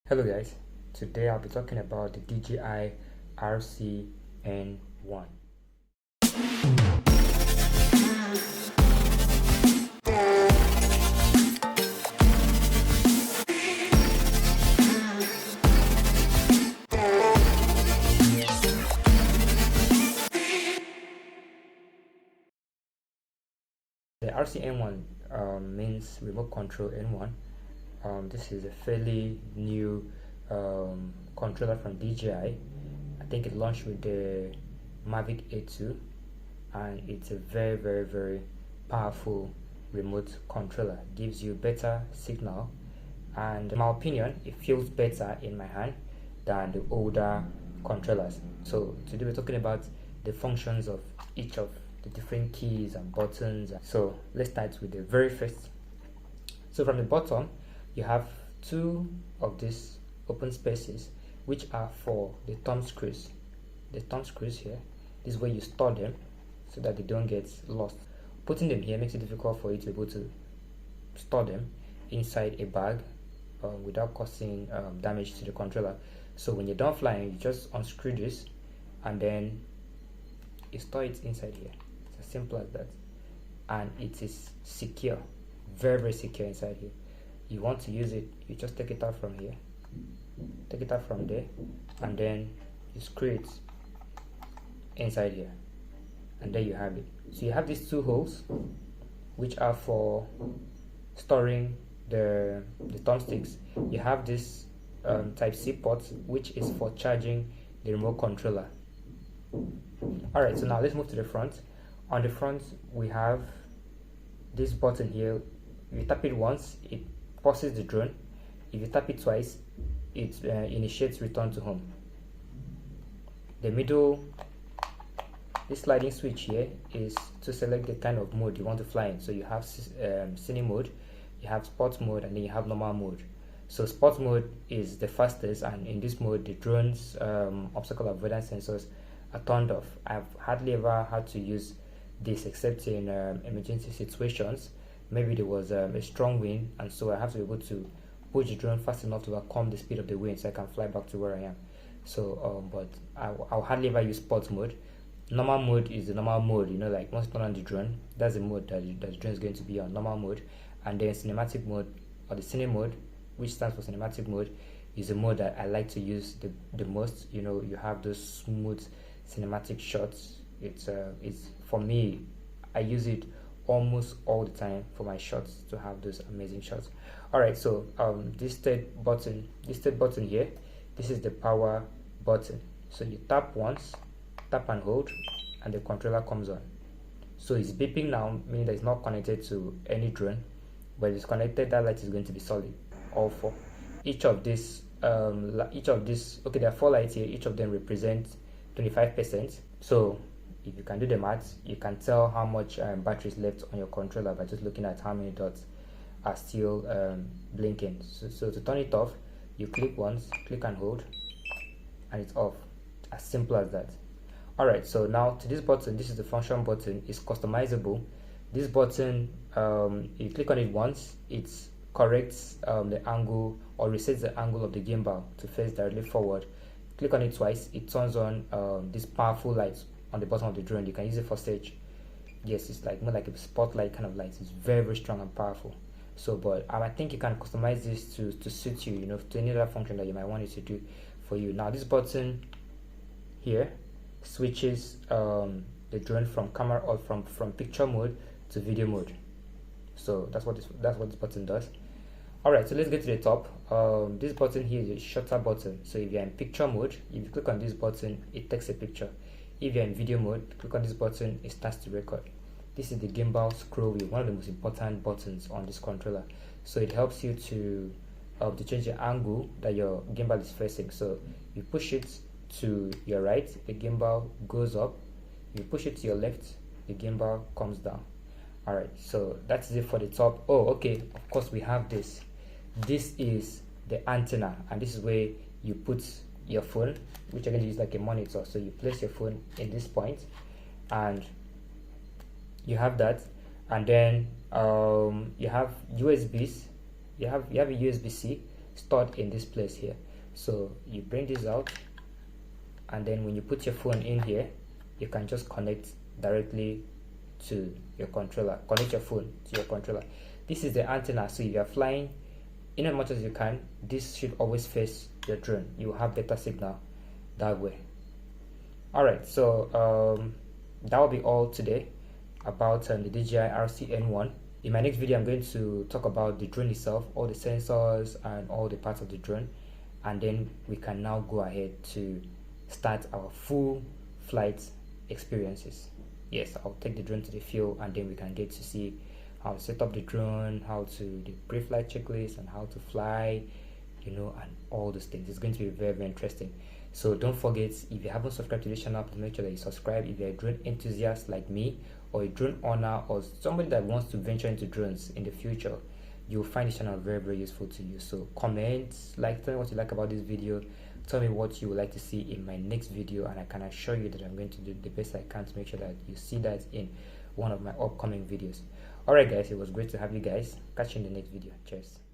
Hello guys, today I'll be talking about the DJI RCN1. The RCN1 means remote control N1. This is a fairly new controller from DJI. I think it launched with the Mavic A2, and it's a very powerful remote controller. Gives you better signal, and in my opinion it feels better in my hand than the older controllers. So today we're talking about the functions of each of the different keys and buttons. So let's start with the very first. So from the bottom you have two of these open spaces which are for the thumb screws. The thumb screws here, this is where you store them so that they don't get lost. Putting them here makes it difficult for you to be able to store them inside a bag without causing damage to the controller. So when you're done flying, you just unscrew this and then you store it inside here. It's as simple as that, and it is secure, very secure inside here. You want to use it, you just take it out from here, take it out from there, and then you screw it inside here, and there you have it. So you have these two holes which are for storing the thumbsticks. You have this type C port which is for charging the remote controller. Alright, so now let's move to the front. On the front we have this button here. If you tap it once, it pauses the drone. If you tap it twice, it initiates return to home. The middle, this sliding switch here is to select the kind of mode you want to fly in. So you have cine mode, you have sports mode, and then you have normal mode. So sports mode is the fastest, and in this mode the drone's obstacle avoidance sensors are turned off. I've hardly ever had to use this except in emergency situations. Maybe there was a strong wind, and so I have to be able to push the drone fast enough to overcome the speed of the wind so I can fly back to where I am. So but I'll hardly ever use sports mode. Normal mode is the normal mode, you know, like once you turn on the drone, that's the mode that the drone is going to be on, normal mode. And then cinematic mode, or the cine mode, which stands for cinematic mode, is the mode that I like to use the most. You know, you have those smooth cinematic shots. It's for me, I use it almost all the time for my shots, to have those amazing shots. All right, so this third button here, this is the power button. So you tap once, tap and hold, and the controller comes on. So it's beeping now, meaning that it's not connected to any drone, but it's connected. That light is going to be solid, all four. Each of this okay, there are 4 lights here. Each of them represents 25%. So if you can do the math, you can tell how much battery is left on your controller by just looking at how many dots are still blinking. So to turn it off, you click once, click and hold, and it's off. As simple as that. Alright, so now to this button, this is the function button. It's customizable. This button, you click on it once, it corrects the angle or resets the angle of the gimbal to face directly forward. Click on it twice, it turns on this powerful light on the bottom of the drone. You can use it for stage. Yes, it's like more like a spotlight kind of light. It's very strong and powerful. So but I think you can customize this to suit you, you know, to any other function that you might want it to do for you. Now this button here switches the drone from camera, or from picture mode to video mode. So that's what this button does. Alright, so let's get to the top. This button here is a shutter button. So if you're in picture mode, if you click on this button, it takes a picture. If you're in video mode, click on this button, it starts to record. This is the gimbal scroll wheel, one of the most important buttons on this controller. So it helps you to change the angle that your gimbal is facing. So you push it to your right, the gimbal goes up. You push it to your left, the gimbal comes down. Alright, so that's it for the top. Oh, okay, of course we have this. This is the antenna, and this is where you put your phone, which again is like a monitor. So you place your phone in this point, and you have that, and then you have USBs. You have a USB-C. stored in this place here. So you bring this out, and then when you put your phone in here, you can just connect directly to your controller. Connect your phone to your controller. This is the antenna, so if you are flying, in as much as you can, this should always face your drone. You will have better signal that way. Alright, so that will be all today about the DJI RC-N1. In my next video, I'm going to talk about the drone itself, all the sensors and all the parts of the drone, and then we can now go ahead to start our full flight experiences. Yes, I'll take the drone to the field, and then we can get to see how to set up the drone, how to the pre-flight checklist, and how to fly, and all those things. It's going to be very, very interesting. So don't forget, if you haven't subscribed to this channel, please make sure that you subscribe. If you're a drone enthusiast like me, or a drone owner, or somebody that wants to venture into drones in the future, you'll find this channel very, very useful to you. So comment, tell me what you like about this video, tell me what you would like to see in my next video, and I can assure you that I'm going to do the best I can to make sure that you see that in one of my upcoming videos. Alright guys, it was great to have you guys. Catch you in the next video. Cheers.